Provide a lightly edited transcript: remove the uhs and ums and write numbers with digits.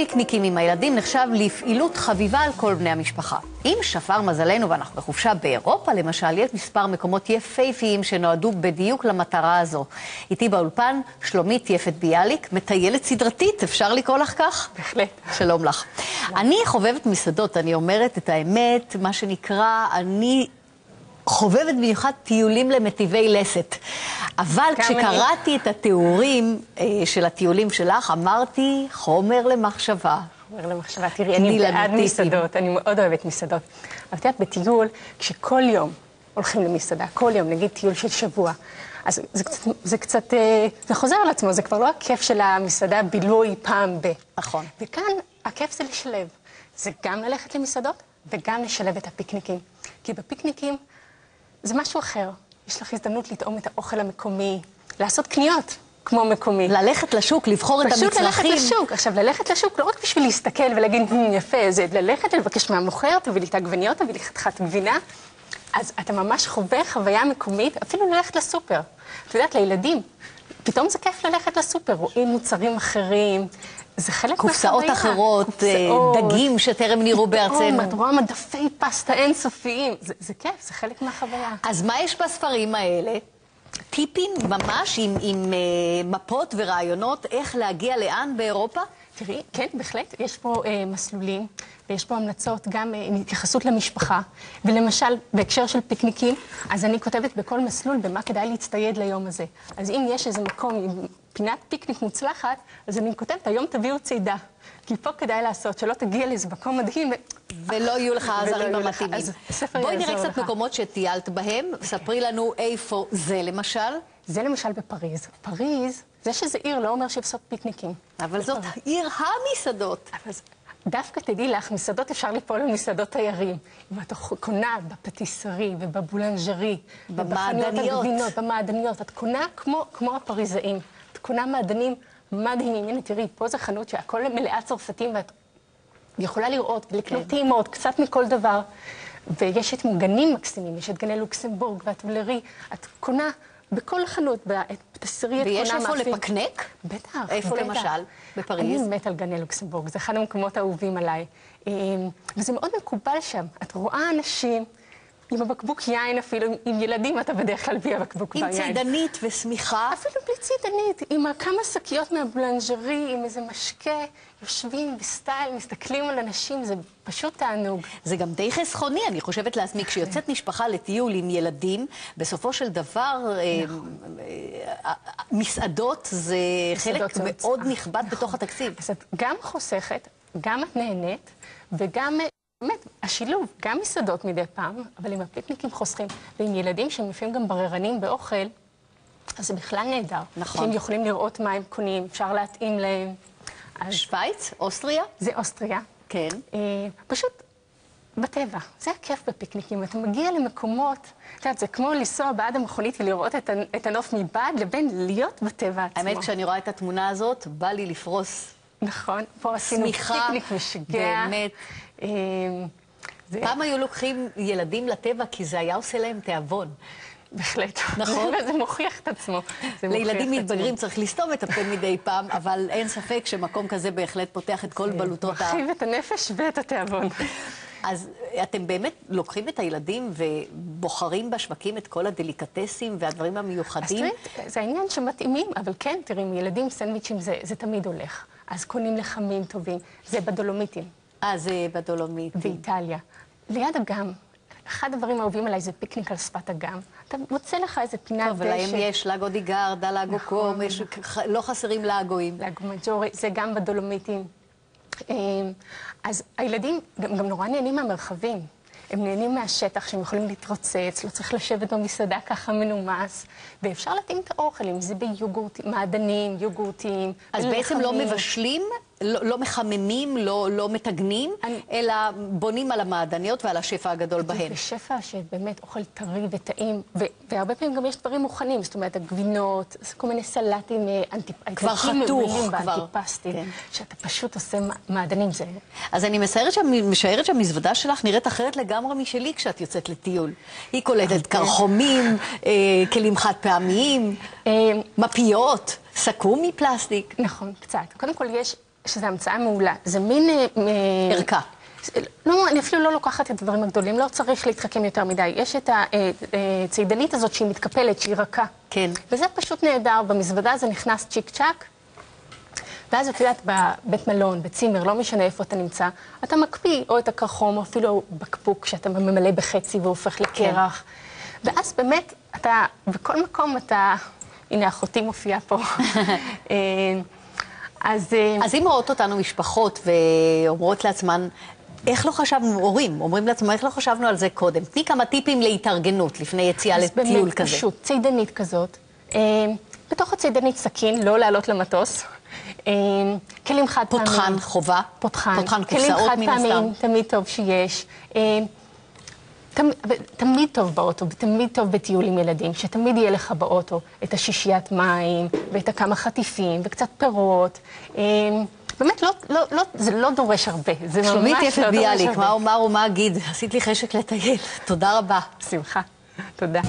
פיקניקים עם הילדים נחשב לפעילות חביבה על כל בני המשפחה. אם שפר מזלנו ואנחנו בחופשה באירופה, למשל, יש מספר מקומות יפהפיים שנועדו בדיוק למטרה הזו. איתי באולפן שלומית יפת ביאליק, מטיילת סדרתית, אפשר לקרוא לך כך? בהחלט. שלום לך. אני חובבת מסעדות, אני אומרת את האמת, מה שנקרא, אני חובבת במיוחד טיולים למטיבי לסת. אבל כשקראתי את התיאורים של הטיולים שלך, אמרתי חומר למחשבה. חומר למחשבה. תראי, אני בעד מסעדות, אני מאוד אוהבת מסעדות. אבל תראית, בטיול, כשכל יום הולכים למסעדה, כל יום, נגיד טיול של שבוע, אז זה קצת, זה חוזר על עצמו, זה כבר לא הכיף של המסעדה בילוי פעם ב. נכון. וכאן הכיף זה לשלב. זה גם ללכת למסעדות וגם לשלב את הפיקניקים. כי בפיקניקים זה משהו אחר. יש לך הזדמנות לטעום את האוכל המקומי, לעשות קניות כמו מקומי. ללכת לשוק, לבחור את המצרכים. פשוט ללכת לשוק. עכשיו, ללכת לשוק לא רק בשביל להסתכל ולהגיד, יפה, זה ללכת ולבקש מהמוכר, תביא לי את העגבניות, תביא לי חתיכת גבינה. אז אתה ממש חווה חוויה מקומית, אפילו ללכת לסופר. את יודעת, לילדים, פתאום זה כיף ללכת לסופר, רואים מוצרים אחרים. זה חלק מהחוויה. קופסאות אחרות, דגים שטרם נראו בארצנו. את רואה מדפי פסטה אינסופיים. זה כיף, זה חלק מהחוויה. אז מה יש בספרים האלה? טיפים ממש עם מפות ורעיונות איך להגיע לאן באירופה? תראי, כן, בהחלט. יש פה מסלולים, ויש פה המלצות גם עם התייחסות למשפחה. ולמשל, בהקשר של פיקניקים, אז אני כותבת בכל מסלול במה כדאי להצטייד ליום הזה. אז אם יש איזה מקום עם פינת פיקניק מוצלחת, אז אני כותבת, היום תביאו צידה. כי פה כדאי לעשות, שלא תגיע לאיזה מקום מדהים. ולא יהיו לך העזרים המתאימים. בואי נראה קצת מקומות שטיילת בהם. ספרי לנו איפה זה למשל. זה למשל בפריז. פריז, זה שזה עיר לא אומר שאפסות פיקניקים. אבל זאת עיר המסעדות. אבל דווקא תדעי לך, מסעדות אפשר ליפול למסעדות תיירים. אם את קונה בפטיסרי ובבולנג'רי, במעדניות. במעדניות. את קונה כמו הפריזאים. את קונה מעדנים מדהימים. הנה, תראי, פה זה חנות שהכל מלאה צרפתים, ואת יכולה לראות, לקנות טעימות, קצת מכל דבר. ויש את גנים מקסימים, יש את גני לוקסמבורג והטבלרי. את קונה בכל חנות, בפטיסרי את קונה ויש איפה לפקנק? בטח. איפה למשל? בפריז? אני מת על גני לוקסמבורג, זה אחד המקומות האהובים עליי. וזה מאוד מקובל שם. את רואה אנשים עם הבקבוק יין אפילו, עם ילדים אתה בדרך כלל בלי הבקבוק יין. עם צידנית ושמיכה. אפילו בלי צידנית, עם כמה שקיות מהבולנג'רי, עם איזה משקה, יושבים בסטייל, מסתכלים על אנשים, זה פשוט תענוג. זה גם די חסכוני, אני חושבת לעצמי, כשיוצאת משפחה לטיול עם ילדים, בסופו של דבר, מסעדות זה חלק מאוד נכבד בתוך התקציב. אז את גם חוסכת, גם את נהנית, וגם באמת, השילוב, גם מסעדות מדי פעם, אבל עם הפיקניקים חוסכים, ועם ילדים שהם לפעמים גם בררנים באוכל, אז זה בכלל נהדר. נכון. שהם יכולים לראות מה הם קונים, אפשר להתאים להם. שוויץ? אוסטריה? זה אוסטריה. כן. פשוט בטבע. זה הכיף בפיקניקים. אתה מגיע למקומות, את יודעת, זה כמו לנסוע בעד המכונית ולראות את הנוף מבעד, לבין להיות בטבע עצמו. האמת, כשאני רואה את התמונה הזאת, בא לי לפרוס. נכון. פה עשינו פיקניק משגע. באמת. פעם היו לוקחים ילדים לטבע כי זה היה עושה להם תיאבון. בהחלט. נכון? זה מוכיח את עצמו. לילדים מתבגרים צריך לסתום את הפה מדי פעם, אבל אין ספק שמקום כזה בהחלט פותח את כל בלוטות מרחיב את הנפש ואת התיאבון. אז אתם באמת לוקחים את הילדים ובוחרים בשווקים את כל הדליקטסים והדברים המיוחדים? אז תראי, זה העניין שמתאימים, אבל כן, תראי, ילדים סנדוויצ'ים זה תמיד הולך. אז קונים לחמים טובים. זה בדולומיטים. זה בדולומיטים. באיטליה. ליד אגם. אחד הדברים האהובים עליי זה פיקניק על שפת אגם. אתה מוצא לך איזה פינת דשא. טוב, ולהם יש לגו די גרדה, לגו קום, לא חסרים לגואים. לגו מג'ורי, זה גם בדולומיטים. אז הילדים גם נורא נהנים מהמרחבים. הם נהנים מהשטח שהם יכולים להתרוצץ, לא צריך לשבת במסעדה ככה מנומס, ואפשר להתאים את האוכל, אם זה ביוגורטים, מעדנים, יוגורטים. אז בעצם לא מבשלים, לא מחממים, לא מתגנים, אלא בונים על המעדניות ועל השפע הגדול בהן. ושפע שבאמת אוכל טרי וטעים, והרבה פעמים גם יש דברים מוכנים, זאת אומרת, הגבינות, כל מיני סלטים, כבר חתוך, באנטיפסטים, שאתה פשוט עושה מעדנים זה. אז אני משערת שהמזוודה שלך נראית אחרת לגמרי משלי כשאת יוצאת לטיול. היא קולטת קרחומים, כלים חד פעמיים, מפיות, סכו"ם מפלסטיק. נכון, קצת. קודם כל יש שזה המצאה מעולה. זה מין... ערכה. לא, אני אפילו לא לוקחת את הדברים הגדולים, לא צריך להתחכם יותר מדי. יש את הצידנית הזאת שהיא מתקפלת, שהיא רכה. כן. וזה פשוט נהדר, במזוודה זה נכנס צ'יק צ'ק, ואז את יודעת, בבית מלון, בצימר, לא משנה איפה אתה נמצא, אתה מקפיא או את הקרחום, או אפילו בקבוק שאתה ממלא בחצי והופך לקרח. ואז באמת, אתה, בכל מקום אתה... הנה, אחותי מופיעה פה. אז אם רואות אותנו משפחות ואומרות לעצמן, איך לא חשבנו, הורים, אומרים לעצמם, איך לא חשבנו על זה קודם? תני כמה טיפים להתארגנות לפני יציאה לטיול כזה. אז באמת פשוט, צידנית כזאת. בתוך הצידנית סכין, לא לעלות למטוס. כלים חד פעמים. פותחן חובה. פותחן. קופסאות מן הסתם. כלים חד פעמים, תמיד טוב שיש. תמיד טוב באוטו, ותמיד טוב בטיול עם ילדים, שתמיד יהיה לך באוטו את השישיית מים, ואת הכמה חטיפים, וקצת פירות. באמת, זה לא דורש הרבה. שלומית יפת ביאליק, מה אומר ומה אגיד? עשית לי חשק לטייל. תודה רבה. שמחה. תודה.